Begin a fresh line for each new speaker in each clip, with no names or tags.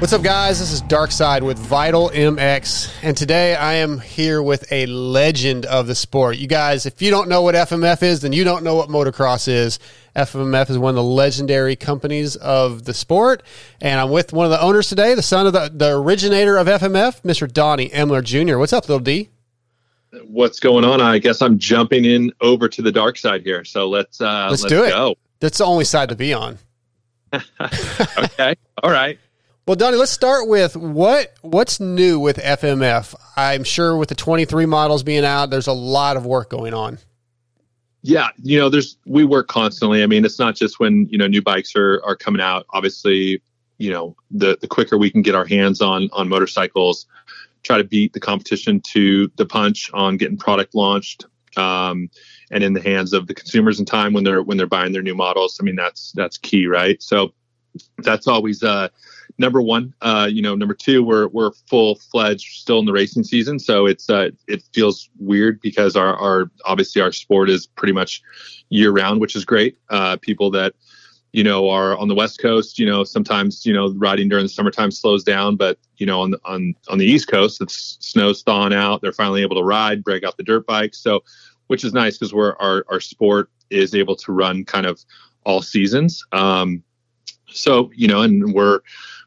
What's up, guys? This is Darkside with Vital MX, and today I am here with a legend of the sport. You guys, if you don't know what FMF is, then you don't know what motocross is. FMF is one of the legendary companies of the sport, and I'm with one of the owners today, the son of the originator of FMF, Mr. Donny Emler Jr. What's up, little D?
What's going on? I guess I'm jumping in over to the dark side here, so let's do it. Go.
That's the only side to be on.
Okay, all right.
Well, Donny, let's start with what's new with FMF. I'm sure with the 23 models being out, there's a lot of work going on.
Yeah, we work constantly. I mean, it's not just when, new bikes are coming out. Obviously, the quicker we can get our hands on motorcycles, try to beat the competition to the punch on getting product launched, and in the hands of the consumers in time when they're buying their new models. I mean, that's key, right? So that's always number one. Number two, we're full-fledged still in the racing season, so it feels weird because our obviously our sport is pretty much year-round, which is great. People that are on the West Coast, sometimes riding during the summertime slows down, but on the East Coast, it's snow's thawing out. They're finally able to ride, break out the dirt bikes, so which is nice because our sport is able to run kind of all seasons. So and we're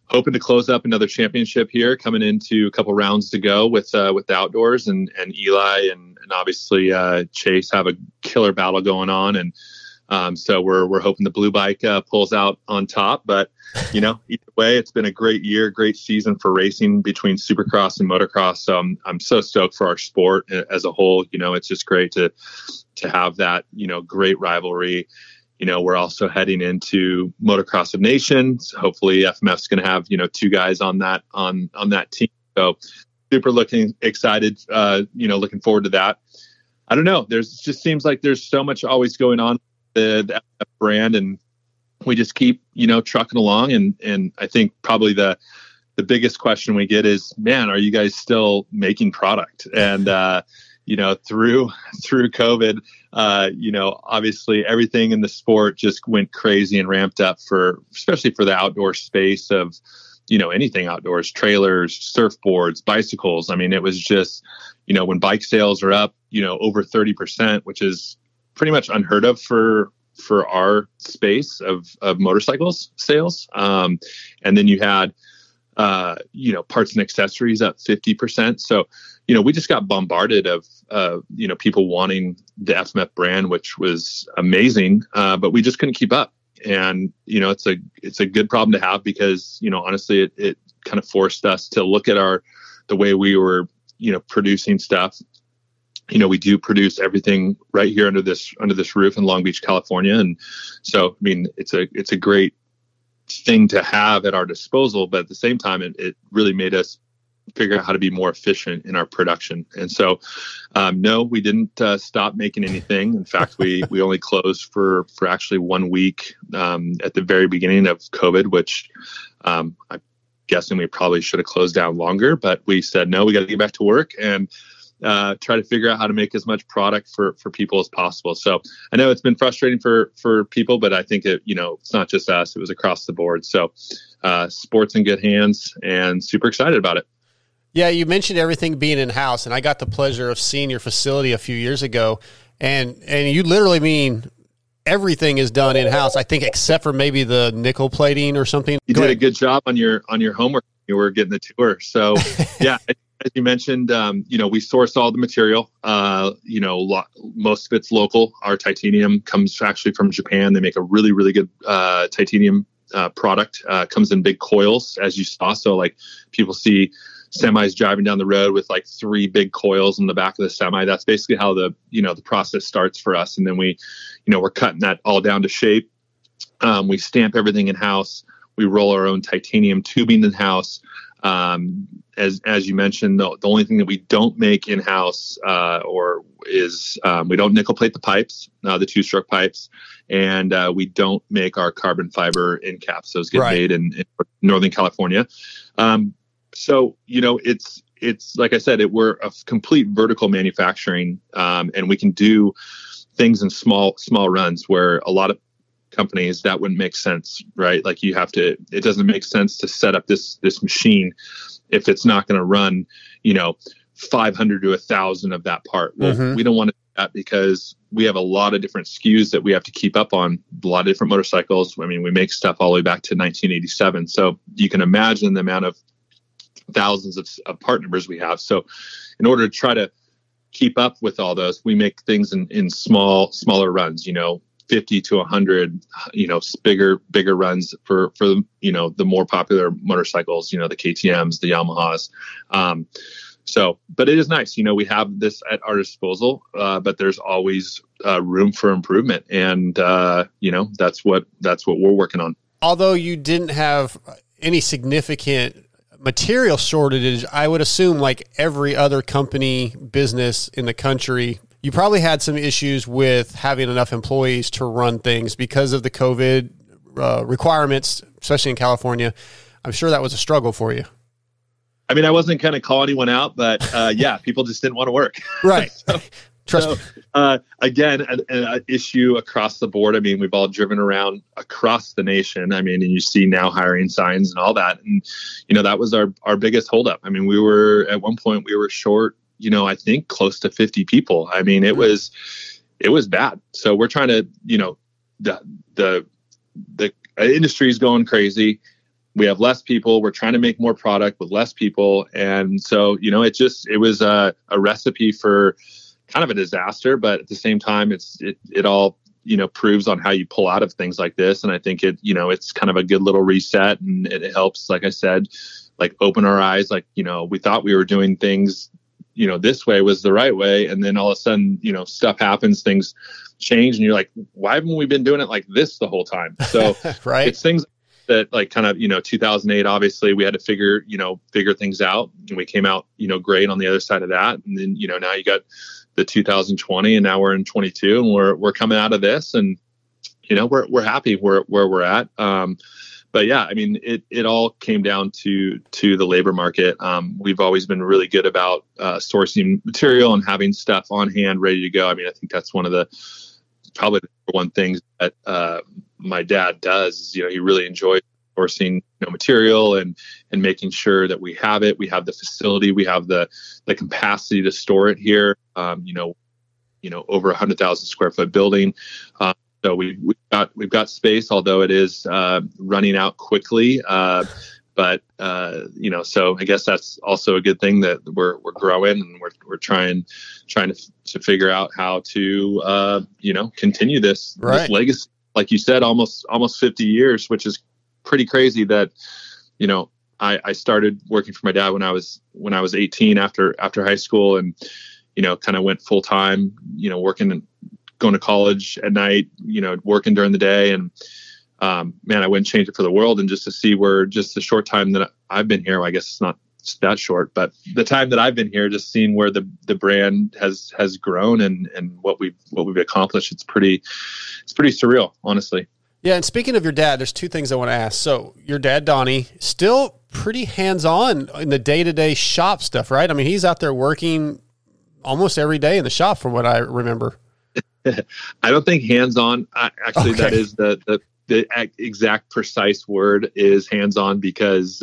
hoping to close up another championship here, coming into a couple rounds to go with the outdoors, and Eli and obviously Chase have a killer battle going on, and so we're hoping the blue bike pulls out on top. But either way, it's been a great year, great season for racing between Supercross and motocross. So I'm so stoked for our sport as a whole. It's just great to have that great rivalry. We're also heading into Motocross of Nations. Hopefully FMF's going to have, two guys on that team. So super excited, looking forward to that. I don't know. Just seems like there's so much always going on with the FMF brand, and we just keep, trucking along. And I think probably the biggest question we get is, man, are you guys still making product? And, through COVID, obviously everything in the sport just went crazy and ramped up especially for the outdoor space of, anything outdoors, trailers, surfboards, bicycles. I mean, it was just, when bike sales are up, over 30%, which is pretty much unheard of for our space of motorcycles sales. And then you had, parts and accessories up 50%. So, we just got bombarded of, people wanting the FMF brand, which was amazing. But we just couldn't keep up. And, it's a good problem to have because, honestly, it kind of forced us to look at the way we were, producing stuff. We do produce everything right here under this roof in Long Beach, California. And so, I mean, it's a great thing to have at our disposal, but at the same time, it really made us figure out how to be more efficient in our production. And so, no, we didn't stop making anything. In fact, we only closed for actually 1 week at the very beginning of COVID, which I'm guessing we probably should have closed down longer, but we said, no, we got to get back to work and try to figure out how to make as much product for people as possible. So I know it's been frustrating for people, but I think it's not just us, it was across the board. So sport's in good hands and super excited about it.
Yeah, you mentioned everything being in-house, and I got the pleasure of seeing your facility a few years ago, and you literally mean everything is done in-house, I think, except for maybe the nickel plating or something.
You did a good job on your homework. You were getting the tour. So, yeah, as you mentioned, we source all the material. Most of it's local. Our titanium comes actually from Japan. They make a really, really good titanium product. Comes in big coils, as you saw. So, like, people see semis driving down the road with like 3 big coils in the back of the semi. That's basically how the process starts for us. And then we're cutting that all down to shape. We stamp everything in house. We roll our own titanium tubing in house. As you mentioned, the only thing that we don't make in house is we don't nickel plate the pipes, the 2-stroke pipes, and we don't make our carbon fiber end caps. Those get made in Northern California. So, it's like I said, we're a complete vertical manufacturing, and we can do things in small runs where a lot of companies, that wouldn't make sense, right? Like it doesn't make sense to set up this machine if it's not going to run, 500 to 1,000 of that part. Well, we don't want to do that because we have a lot of different SKUs that we have to keep up on, a lot of different motorcycles. I mean, we make stuff all the way back to 1987. So you can imagine the amount of thousands of part numbers we have. So in order to try to keep up with all those, we make things in smaller runs, 50 to 100, bigger runs for the more popular motorcycles, the KTMs, the Yamahas. But it is nice, we have this at our disposal, but there's always room for improvement. And, that's what we're working on.
Although you didn't have any significant material shortage, I would assume, like every other company business in the country, you probably had some issues with having enough employees to run things because of the COVID requirements, especially in California. I'm sure that was a struggle for you.
I mean, I wasn't going to call anyone out, but people just didn't want to work.
Right. Trust me.
Again, an issue across the board. I mean, we've all driven around across the nation. I mean, and you see now hiring signs and all that. And, that was our biggest holdup. I mean, at one point we were short, I think close to 50 people. I mean, it was bad. So we're trying to, the industry is going crazy. We have less people. We're trying to make more product with less people. And so, it was a recipe for kind of a disaster, but at the same time, it all, proves on how you pull out of things like this. And I think it's kind of a good little reset, and it helps, like I said, like open our eyes. Like, we thought we were doing things, this way was the right way. And then all of a sudden, stuff happens, things change, and you're like, why haven't we been doing it like this the whole time? So
right.
It's things that like kind of, 2008, obviously we had to figure things out, and we came out, great on the other side of that. And then, now you got the 2020, and now we're in 22, and we're coming out of this, and, we're happy where we're at. But yeah, I mean, it all came down to the labor market. We've always been really good about sourcing material and having stuff on hand, ready to go. I mean, I think that's one of the probably the one things that my dad does is, he really enjoys sourcing material and making sure that we have it. We have the facility, we have the capacity to store it here. Over 100,000 square foot building. So we've got space, although it is running out quickly. But so I guess that's also a good thing that we're growing, and we're trying to figure out how to continue this legacy. Like you said, almost 50 years, which is pretty crazy. That I started working for my dad when I was 18 after high school, and kind of went full time. Working and going to college at night. Working during the day, and man, I wouldn't change it for the world. And just to see where just the short time that I've been here, well, I guess it's not that short, but the time that I've been here, just seeing where the brand has grown and what we've accomplished, it's pretty surreal, honestly.
Yeah. And speaking of your dad, there's two things I want to ask. So your dad, Donny, still pretty hands-on in the day-to-day shop stuff, right? I mean, he's out there working almost every day in the shop from what I remember.
I don't think hands-on. Actually, okay. That is the exact precise word is hands-on, because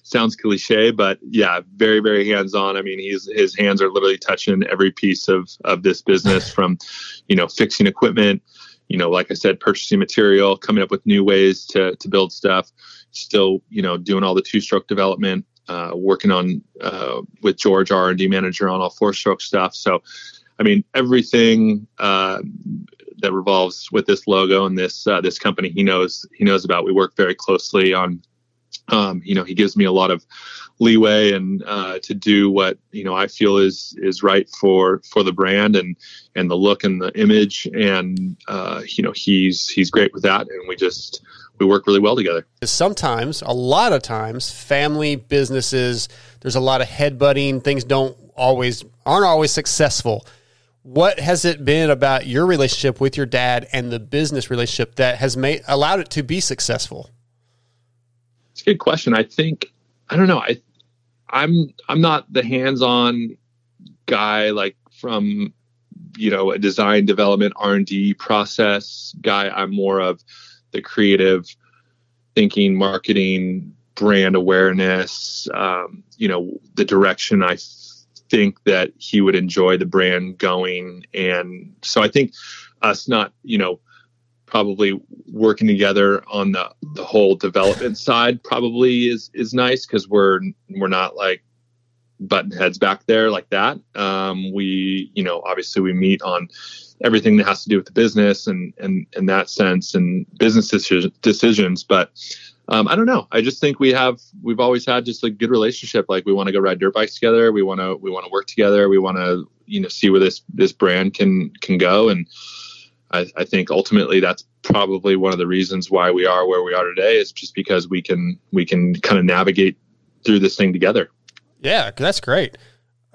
sounds cliche, but yeah, very, very hands-on. I mean, his hands are literally touching every piece of this business, from, fixing equipment, like I said, purchasing material, coming up with new ways to build stuff, still, doing all the two-stroke development, working on with George, our R&D manager, on all four-stroke stuff. So, I mean, everything that revolves with this logo and this company, he knows about. We work very closely on. He gives me a lot of leeway and to do what I feel is right for the brand and the look and the image, and he's great with that, and we work really well together.
Sometimes, a lot of times, family businesses, there's a lot of headbutting. Things aren't always successful. What has it been about your relationship with your dad and the business relationship that has allowed it to be successful?
It's a good question. I don't know. I'm not the hands-on guy, like from, a design development R&D process guy. I'm more of, the creative thinking, marketing, brand awareness, the direction I think that he would enjoy the brand going. And so I think us not, probably working together on the whole development side probably is nice, because we're not like button heads back there like that. We, obviously we meet on everything that has to do with the business and in that sense, and business decisions. But I don't know. I just think we've always had just a good relationship. Like, we want to go ride dirt bikes together. We want to work together. We want to, see where this brand can go. And I think ultimately that's probably one of the reasons why we are where we are today, is just because we can kind of navigate through this thing together.
Yeah, that's great.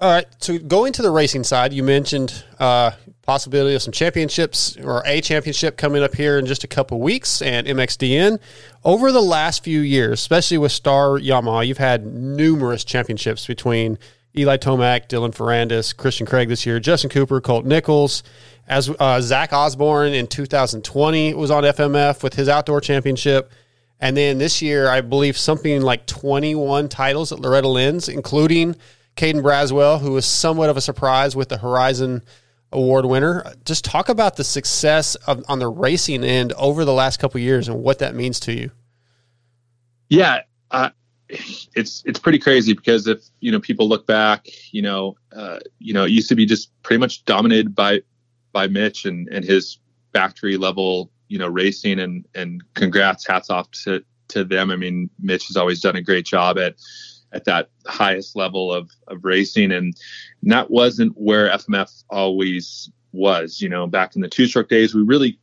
All right, so going to the racing side, you mentioned possibility of some championships, or a championship coming up here in just a couple of weeks, and MXDN. Over the last few years, especially with Star Yamaha, you've had numerous championships between Eli Tomac, Dylan Ferrandis, Christian Craig this year, Justin Cooper, Colt Nichols, as Zach Osborne in 2020 was on FMF with his outdoor championship. And then this year, I believe something like 21 titles at Loretta Lynn's, including Caden Braswell, who was somewhat of a surprise with the Horizon Award winner. Just talk about the success on the racing end over the last couple of years and what that means to you.
Yeah, it's pretty crazy, because if people look back, it used to be just pretty much dominated by Mitch and his factory level racing, and congrats, hats off to them. I mean, Mitch has always done a great job at that highest level of racing, and that wasn't where FMF always was. Back in the two-stroke days, we really,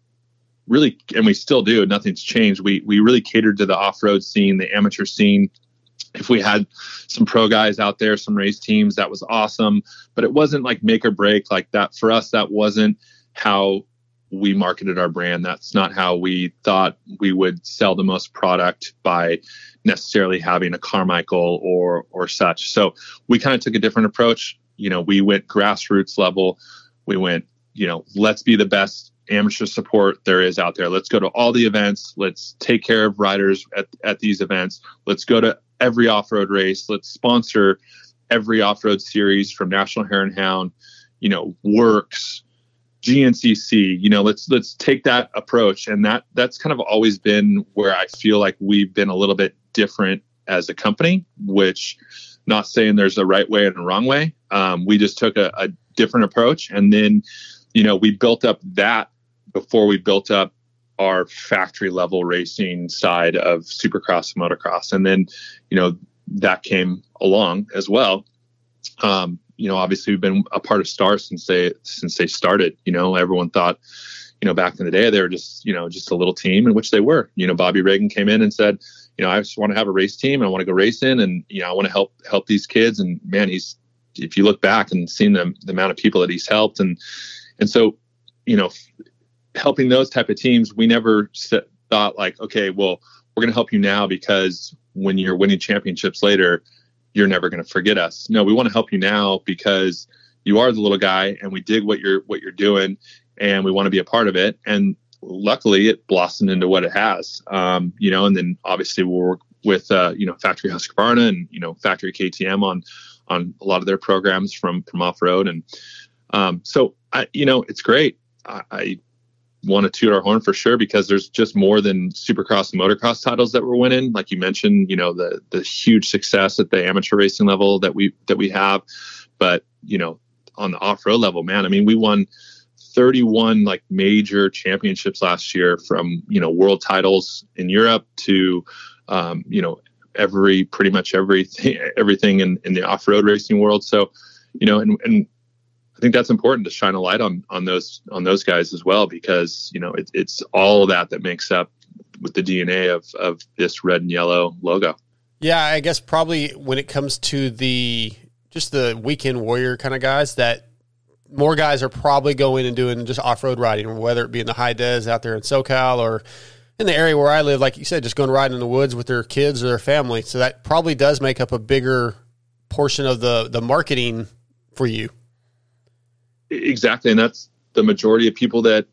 and we still do, nothing's changed. We really catered to the off-road scene, the amateur scene. If we had some pro guys out there, some race teams, that was awesome, but it wasn't like make or break like that. For us, that wasn't how we marketed our brand. That's not how we thought we would sell the most product, by necessarily having a Carmichael or such. So we kind of took a different approach. We went grassroots level. We went, let's be the best amateur support there is out there. Let's go to all the events. Let's take care of riders at these events. Let's go to every off-road race. Let's sponsor every off-road series, from National Hare and Hound, Works, GNCC. Let's take that approach. And that's kind of always been where I feel like we've been a little bit different as a company, which, not saying there's a right way and a wrong way. We just took a different approach. And then, we built up that before we built up our factory level racing side of Supercross and motocross. And then, that came along as well. Obviously we've been a part of Star since they started. Everyone thought, back in the day, they were just a little team, in which they were. Bobby Reagan came in and said, I just want to have a race team. I want to go racing, and I want to help these kids. And man, if you look back and seen the amount of people that he's helped, and so helping those type of teams, we never thought like, okay, well, we're going to help you now, because when you're winning championships later, you're never going to forget us. No, we want to help you now because you are the little guy, and we dig what you're doing, and we want to be a part of it. And luckily it blossomed into what it has. And then obviously we'll work with, Factory Husqvarna and, Factory KTM on a lot of their programs from off-road. And so it's great. I want to toot our horn for sure, because there's just more than Supercross and motocross titles that we're winning. Like you mentioned, the huge success at the amateur racing level that we have, but on the off-road level, man, I mean, we won 31 like major championships last year, from, world titles in Europe to, pretty much everything in the off-road racing world. So, and I think that's important to shine a light on those guys as well, because, it's all of that makes up with the DNA of this red and yellow logo.
Yeah. I guess probably when it comes to just the weekend warrior kind of guys, that more guys are probably going and doing just off-road riding, whether it be in the high des out there in SoCal, or in the area where I live, like you said, just going riding in the woods with their kids or their family. So that probably does make up a bigger portion of the marketing for you.
Exactly. And that's the majority of people that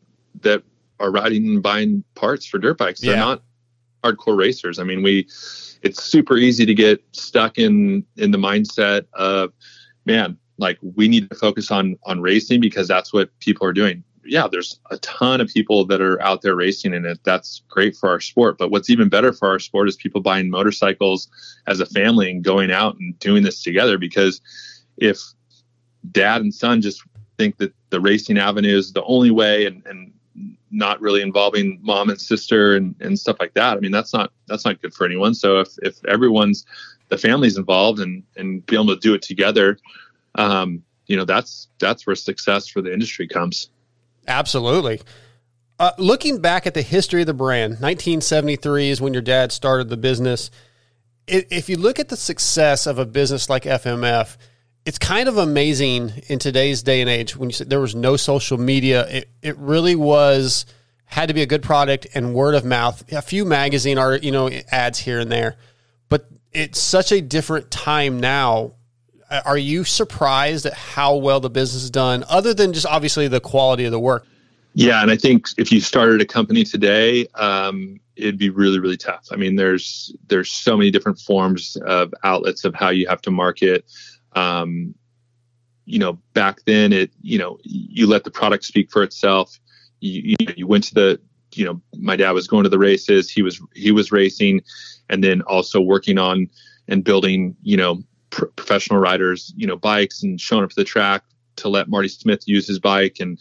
are riding and buying parts for dirt bikes. They're not hardcore racers. I mean, it's super easy to get stuck in the mindset of, man, like we need to focus on racing because that's what people are doing. Yeah, there's a ton of people that are out there racing in it. That's great for our sport. But what's even better for our sport is people buying motorcycles as a family and going out and doing this together. Because if dad and son just think that the racing avenue is the only way and not really involving mom and sister and stuff like that, I mean, that's not good for anyone. So if the family's involved and be able to do it together, that's where success for the industry comes.
Absolutely. Looking back at the history of the brand, 1973 is when your dad started the business. If you look at the success of a business like FMF, it's kind of amazing in today's day and age. When you said there was no social media, it really had to be a good product and word of mouth, a few magazine ads here and there, but it's such a different time now. Are you surprised at how well the business is done, other than just obviously the quality of the work?
Yeah, and I think if you started a company today, it'd be really, really tough. I mean, there's so many different forms of outlets of how you have to market. Back then, you let the product speak for itself. You went to my dad was going to the races. He was racing, and then also working on and building, professional riders, bikes and showing up to the track to let Marty Smith use his bike. And,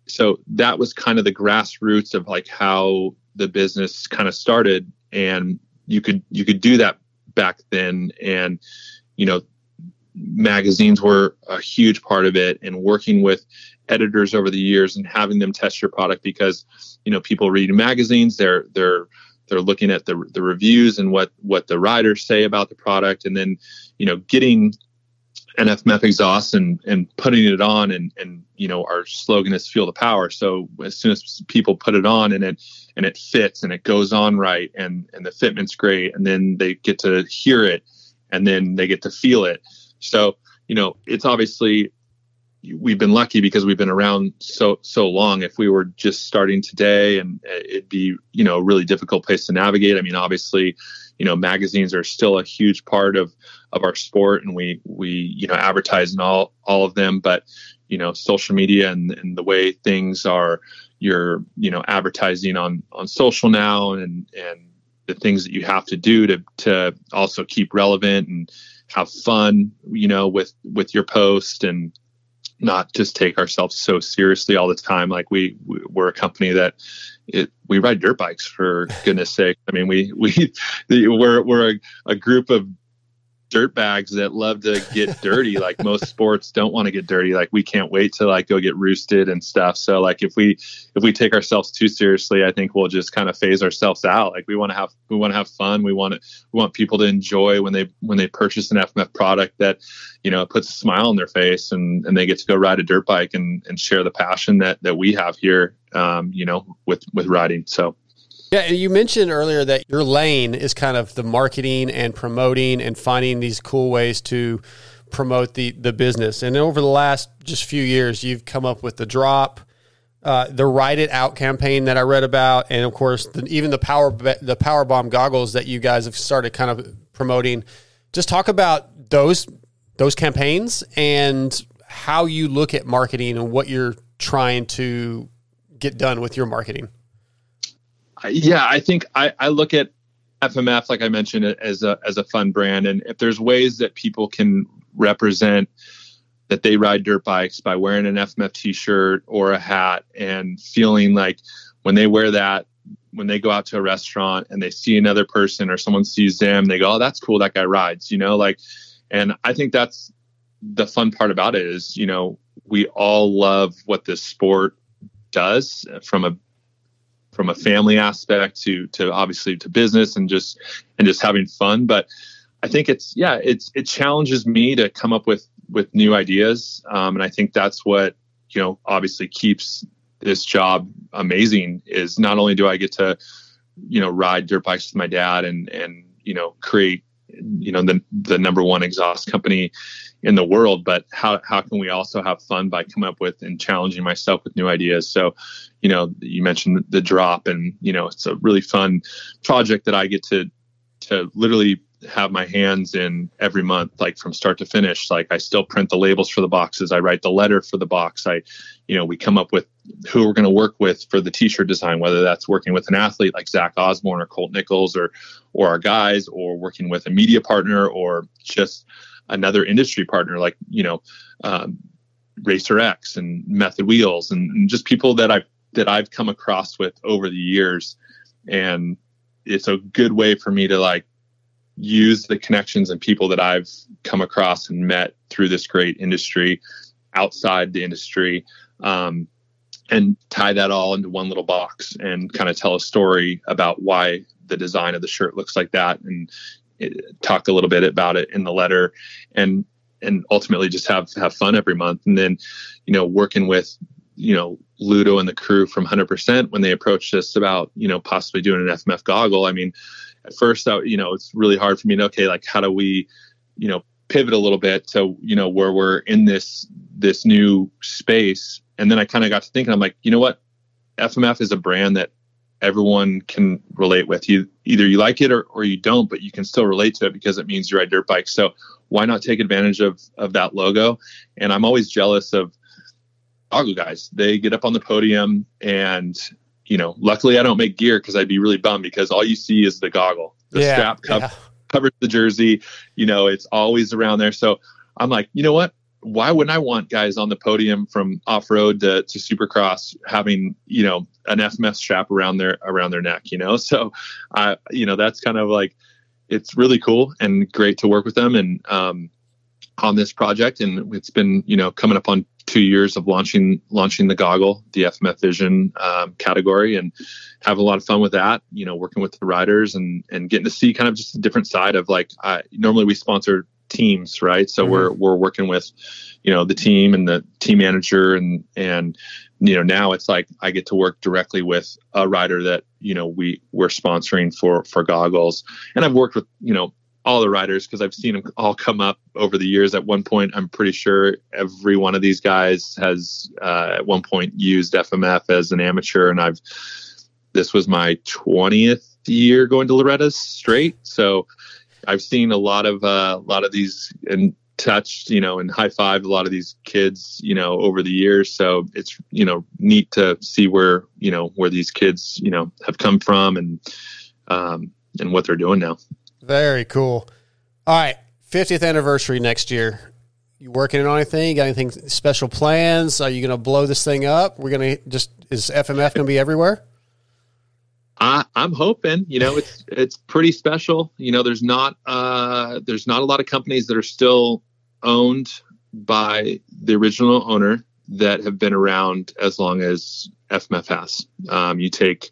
so that was kind of the grassroots of like how the business kind of started. And you could do that back then. And, magazines were a huge part of it, and working with editors over the years and having them test your product because, people reading magazines, they're looking at the reviews and what the riders say about the product, and then, getting an FMF exhaust and putting it on and our slogan is feel the power. So as soon as people put it on and it fits and it goes on right and the fitment's great, and then they get to hear it and then they get to feel it. So, it's obviously, we've been lucky because we've been around so long. If we were just starting today, and it'd be, a really difficult place to navigate. I mean, obviously, magazines are still a huge part of our sport, and we advertise in all of them, but, social media and the way things are, you're, advertising on social now and the things that you have to do to also keep relevant and have fun, with your post, and not just take ourselves so seriously all the time. Like we're a company that we ride dirt bikes, for goodness sake. I mean, we're a group of dirt bags that love to get dirty. Like most sports don't want to get dirty. Like we can't wait to like go get roosted and stuff. So like if we take ourselves too seriously, I think we'll just kind of phase ourselves out. Like we want to have fun. We want people to enjoy when they purchase an FMF product that, it puts a smile on their face and they get to go ride a dirt bike and share the passion that we have here, with riding. So.
Yeah, you mentioned earlier that your lane is kind of the marketing and promoting and finding these cool ways to promote the business. And over the last just few years, you've come up with the drop, the Ride It Out campaign that I read about, and of course, even the Power Bomb goggles that you guys have started kind of promoting. Just talk about those campaigns and how you look at marketing and what you're trying to get done with your marketing.
Yeah, I think I look at FMF, like I mentioned, as a fun brand. And if there's ways that people can represent that they ride dirt bikes by wearing an FMF t-shirt or a hat and feeling like when they wear that, when they go out to a restaurant and they see another person or someone sees them, they go, oh, that's cool. That guy rides, and I think that's the fun part about it is, we all love what this sport does from a family aspect to obviously to business and just having fun. But I think it challenges me to come up with new ideas. And I think that's what, obviously keeps this job amazing is not only do I get to, ride dirt bikes with my dad and create, the number one exhaust company in the world, but how can we also have fun by coming up with and challenging myself with new ideas? So, you mentioned the drop, and, it's a really fun project that I get to literally have my hands in every month, like from start to finish. Like, I still print the labels for the boxes. I write the letter for the box. We come up with who we're going to work with for the t-shirt design, whether that's working with an athlete like Zach Osborne or Colt Nichols or our guys, or working with a media partner, or just another industry partner like, Racer X and Method Wheels, and just people that I've come across with over the years. And it's a good way for me to like use the connections and people that I've come across and met through this great industry, outside the industry, and tie that all into one little box and kind of tell a story about why the design of the shirt looks like that, and talk a little bit about it in the letter, and ultimately just have fun every month. And then, working with, Ludo and the crew from 100% when they approached us about, possibly doing an FMF goggle. I mean, at first, it's really hard for me to, okay, like, how do we, pivot a little bit to, where we're in this new space. And then I kind of got to thinking, I'm like, you know what? FMF is a brand that everyone can relate with. Either you like it or you don't, but you can still relate to it because it means you ride dirt bikes. So why not take advantage of that logo? And I'm always jealous of goggle guys. They get up on the podium and, luckily I don't make gear, because I'd be really bummed, because all you see is the goggle. The strap covers the jersey. It's always around there. So I'm like, you know what? Why wouldn't I want guys on the podium from off-road to Supercross having, an FMF strap around their neck, So that's kind of like, it's really cool and great to work with them and on this project. And it's been, coming up on 2 years of launching the goggle, the FMF Vision category, and have a lot of fun with that, working with the riders and getting to see kind of just a different side of like, normally we sponsor teams, right? So we're working with, the team and the team manager and now it's like I get to work directly with a rider that, we're sponsoring for goggles. And I've worked with, all the riders, because I've seen them all come up over the years. At one point, I'm pretty sure every one of these guys has at one point used FMF as an amateur, and this was my 20th year going to Loretta's straight. So I've seen a lot of these and touched, and high fived a lot of these kids, over the years. So it's, neat to see where these kids, have come from and what they're doing now. Very
cool. All right. 50th anniversary next year. You working on anything? You got anything special plans? Are you going to blow this thing up? Is FMF going to be everywhere?
I'm hoping, it's pretty special. There's not a lot of companies that are still owned by the original owner that have been around as long as FMF has. You take,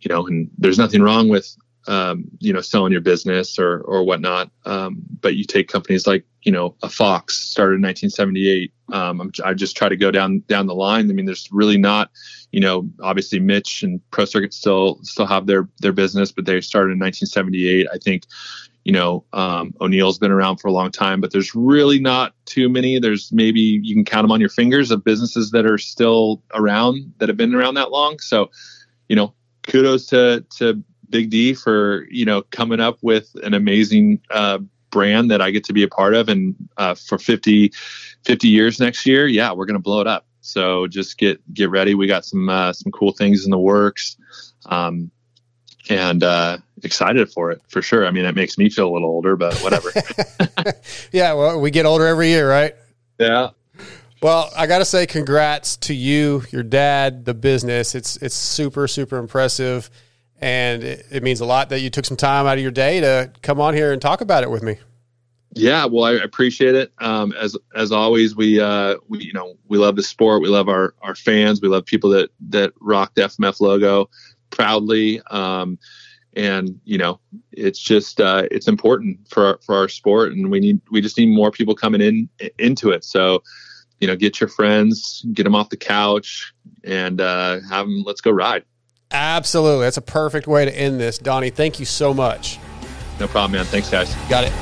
and there's nothing wrong with, selling your business or whatnot. But you take companies like, a Fox started in 1978. I just try to go down the line. I mean, there's really not, obviously Mitch and Pro Circuit still have their business, but they started in 1978. I think, O'Neill's been around for a long time, but there's really not too many. There's maybe you can count them on your fingers of businesses that are still around, that have been around that long. So, kudos to Big D for, coming up with an amazing brand that I get to be a part of. And for 50 years next year, yeah, we're going to blow it up. So just get ready. We got some cool things in the works, and excited for it for sure. I mean, it makes me feel a little older, but whatever.
Yeah, well, we get older every year, right?
Yeah.
Well, I got to say congrats to you, your dad, the business. It's super, super impressive. And it means a lot that you took some time out of your day to come on here and talk about it with me.
Yeah, well, I appreciate it. As always, we love the sport. We love our fans. We love people that rock the FMF logo proudly. And it's just it's important for our sport, and we just need more people coming into it. So, get your friends, get them off the couch, and have them. Let's go ride.
Absolutely. That's a perfect way to end this. Donny, thank you so much.
No problem, man. Thanks, guys.
Got it.